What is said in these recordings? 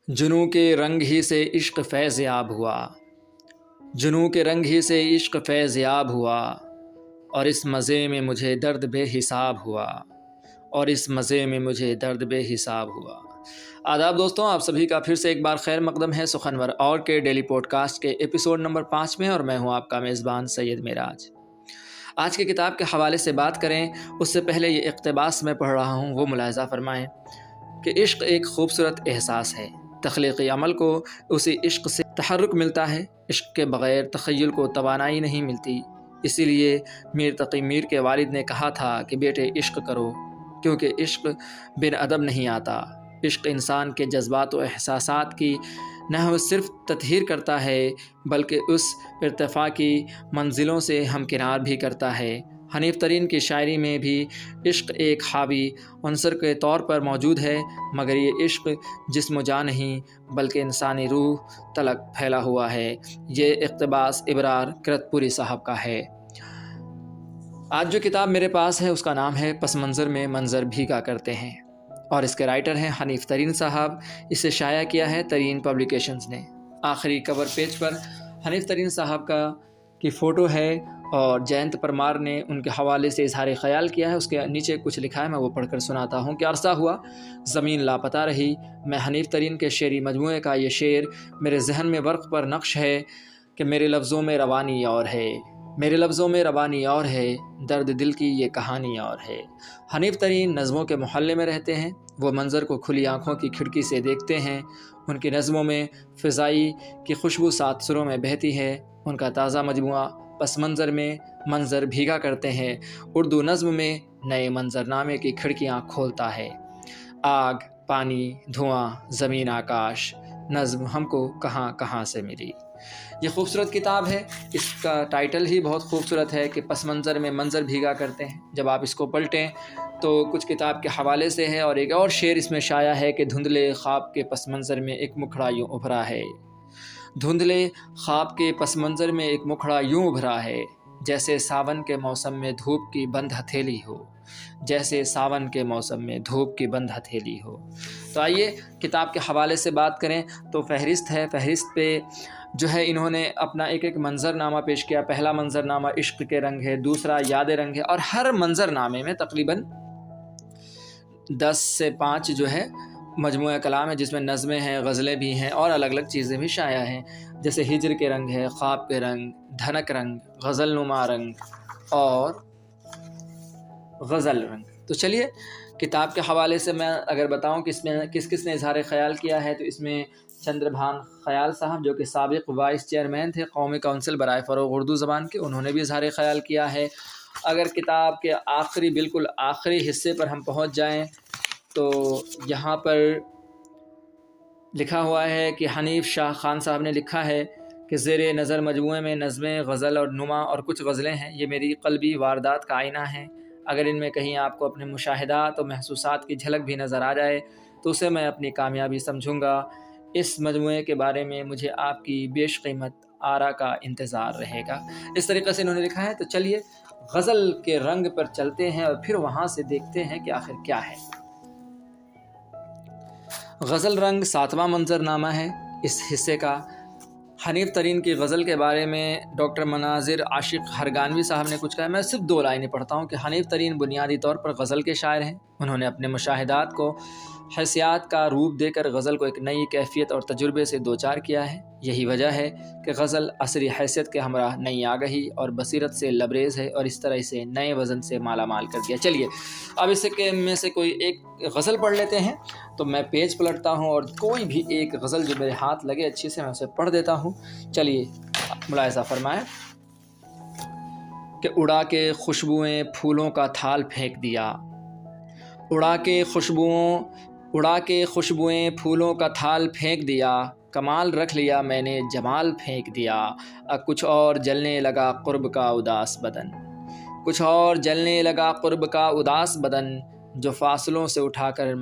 जुनूं के रंग ही से इश्क फैज़ याब हुआ, जुनूं के रंग ही से इश्क फैज़ याब हुआ, और इस मज़े में मुझे दर्द बेहिसाब हुआ, और इस मज़े में मुझे दर्द बेहिसाब हुआ। आदाब दोस्तों, आप सभी का फिर से एक बार खैर मकदम है सुखनवर और के डेली पॉडकास्ट के एपिसोड नंबर 5 में, और मैं हूं आपका मेज़बान सैयद मेराज। आज की किताब के हवाले से बात करें उससे पहले ये इक़्तिबास मैं पढ़ रहा हूँ वो मुलाहिज़ा फरमाएँ कि इश्क एक खूबसूरत एहसास है। तख्लीक़ी अमल को उसी इश्क से तहर्रुक मिलता है। इश्क के बग़ैर तख़य्युल को तवानाई नहीं मिलती। इसीलिए मीर तक़ी मीर के वालिद ने कहा था कि बेटे इश्क करो, क्योंकि इश्क बिन अदब नहीं आता। इश्क इंसान के जज्बात व एहसासात की न सिर्फ तत्हीर करता है बल्कि उस इर्तिफ़ा की मंजिलों से हमकिनार भी करता है। हनीफ़ तरीन की शायरी में भी इश्क एक हावी अंसर के तौर पर मौजूद है, मगर ये इश्क जिस्म जान नहीं बल्कि इंसानी रूह तलक फैला हुआ है। ये इक़्तिबास इबरार किरतपुरी साहब का है। आज जो किताब मेरे पास है उसका नाम है पस मंज़र में मंज़र भीगा करते हैं, और इसके राइटर हैं हनीफ़ तरीन साहब। इसे शाया किया है तरीन पब्लिकेशंस ने। आखिरी कवर पेज पर हनीफ़ तरीन साहब की फ़ोटो है और जयंत परमार ने उनके हवाले से इजहार ख़याल किया है। उसके नीचे कुछ लिखा है, मैं वो पढ़कर सुनाता हूँ कि अरसा हुआ ज़मीन लापता रही, मैं हनीफ़ तरीन के शेरी मजमूए का ये शेर मेरे जहन में वर्क़ पर नक्श है कि मेरे लफ्ज़ों में रवानी और है, मेरे लफ्ज़ों में रवानी और है, दर्द दिल की ये कहानी और है। हनीफ़ तरीन नज़मों के मोहल्ले में रहते हैं। वो मंज़र को खुली आँखों की खिड़की से देखते हैं। उनकी नज़मों में फ़िज़ाई की खुशबू सात सुरों में बहती है। उनका ताज़ा मजमुआ पस मंज़र में मंज़र भीगा करते हैं उर्दू नज़्म में नए मंज़रनामे की खिड़कियाँ खोलता है। आग, पानी, धुआं, ज़मीन, आकाश, नज़्म हमको कहाँ कहाँ से मिली। ये खूबसूरत किताब है। इसका टाइटल ही बहुत खूबसूरत है कि पस मंज़र में मंज़र भीगा करते हैं। जब आप इसको पलटें तो कुछ किताब के हवाले से है, और एक और शेर इसमें शाया है कि धुंधले ख्वाब के पस मंज़र में एक मुखड़ा यूँ उभरा है, धुंधले ख्वाब के पस मंज़र में एक मुखड़ा यूँ उभरा है, जैसे सावन के मौसम में धूप की बंद हथेली हो, जैसे सावन के मौसम में धूप की बंद हथेली हो। तो आइए किताब के हवाले से बात करें तो फहरिस्त है। फहरिस्त पे जो है इन्होंने अपना एक एक मंज़रनामा पेश किया। पहला मंज़रनामा इश्क के रंग है, दूसरा याद रंग है, और हर मंज़रनामे में तकरीबन 10 से 5 जो है मजमूआ कलाम है, जिसमें नज़में हैं, गज़लें भी हैं और अलग अलग चीज़ें भी शाया हैं। जैसे हिजर के रंग है, ख्वाब के रंग, धनक रंग, गज़ल नुमा रंग और गज़ल रंग। तो चलिए किताब के हवाले से मैं अगर बताऊं कि इसमें किस किस ने इजहार ख़याल किया है, तो इसमें चंद्रभान ख़याल साहब जो कि साबिक़ वाइस चेयरमैन थे कौमी काउंसिल बराए फ़रोग़ उर्दू ज़बान के, उन्होंने भी इजहार ख़याल किया है। अगर किताब के आखिरी बिल्कुल आखिरी हिस्से पर हम पहुँच जाएँ तो यहाँ पर लिखा हुआ है कि हनीफ़ शाह खान साहब ने लिखा है कि ज़ेरे नज़र मजमूए में नज़में, गज़ल और नुमा और कुछ गज़लें हैं। ये मेरी क़ल्बी वारदात का आईना है। अगर इनमें कहीं आपको अपने मुशाहिदात और महसूसात की झलक भी नज़र आ जाए तो उसे मैं अपनी कामयाबी समझूँगा। इस मजमूए के बारे में मुझे आपकी बेशकीमत आरा का इंतज़ार रहेगा। इस तरीक़े से इन्होंने लिखा है। तो चलिए गज़ल के रंग पर चलते हैं और फिर वहाँ से देखते हैं कि आखिर क्या है। गज़ल रंग 7वां मंज़रनामा है इस हिस्से का। हनीफ़ तरीन की गज़ल के बारे में डॉक्टर मनाज़िर आशिक़ हरगानवी साहब ने कुछ कहा। मैं सिर्फ 2 लाइनें पढ़ता हूँ कि हनीफ़ तरीन बुनियादी तौर पर गज़ल के शायर हैं। उन्होंने अपने मुशाहिदात को हसियात का रूप देकर गज़ल को एक नई कैफ़ियत और तजुर्बे से दो चार किया है। यही वजह है कि गज़ल असरी हैसियत के हमरा नई आगही और बसीरत से लबरेज़ है, और इस तरह इसे नए वज़न से माला माल कर दिया। चलिए अब इसके में से कोई एक गज़ल पढ़ लेते हैं। तो मैं पेज पलटता हूँ और कोई भी एक गज़ल जो मेरे हाथ लगे अच्छे से मैं उसे पढ़ देता हूँ। चलिए मुलाहिज़ा फरमाएं कि उड़ा के खुशबुएँ फूलों का थाल फेंक दिया, उड़ा के खुशबुएँ फूलों का थाल फेंक दिया, कमाल रख लिया मैंने जमाल फेंक दिया। अब कुछ और जलने लगा क़ुर्ब का उदास बदन, कुछ और जलने लगा क़ुर्ब का उदास बदन, जो फासलों से उठाकर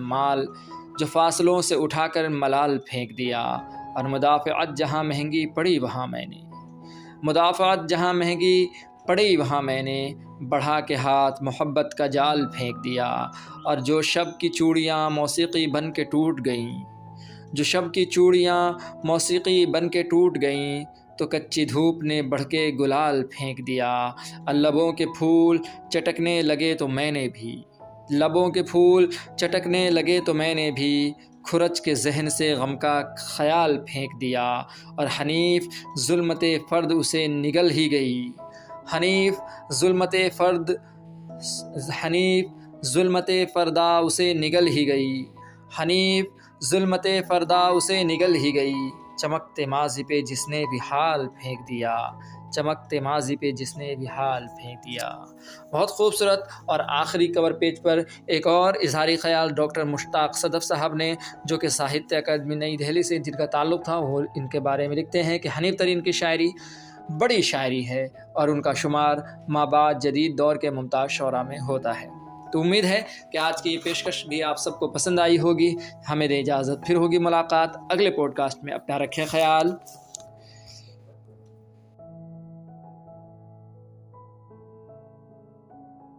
मलाल फेंक दिया। और मुदाफ़अत जहाँ महंगी पड़ी वहाँ मैंने बढ़ा के हाथ मोहब्बत का जाल फेंक दिया। और जो शब की चूड़ियाँ मौसीक़ी बन के टूट गईं, جو شب کی چوڑیاں موسیقی بن کے ٹوٹ گئیں تو کچی دھوپ نے بڑھ کے گلال پھینک دیا۔ لبوں کے پھول چٹکنے لگے تو میں نے بھی، لبوں کے پھول چٹکنے لگے تو میں نے بھی کھرچ کے ذہن سے غم کا خیال پھینک دیا، اور حنیف ظلمت فرد اسے نگل ہی گئی۔ حنیف ظلمت فردا اسے نگل ہی گئی، حنیف ظلمت فردا اسے نگل ہی گئی، چمکتے ماضی پہ جس نے بھی حال پھینک دیا، چمکتے ماضی پہ جس نے بھی حال پھینک دیا۔ بہت خوبصورت۔ اور آخری کور پیج پر ایک اور اظہاری خیال ڈاکٹر مشتاق صدف صاحب نے، جو کہ ساہتیہ اکیڈمی نئی دہلی سے جن کا تعلق تھا، وہ ان کے بارے میں لکھتے ہیں کہ حنیف ترین کی شاعری بڑی شاعری ہے اور ان کا شمار مابعد جدید دور کے ممتاز شعراء میں ہوتا ہے۔ تو امید ہے کہ آج کی یہ پیشکش بھی آپ سب کو پسند آئی ہوگی۔ ہمیں دے اجازت، پھر ہوگی ملاقات اگلے پوڈ کاسٹ میں۔ اپنا رکھیں خیال۔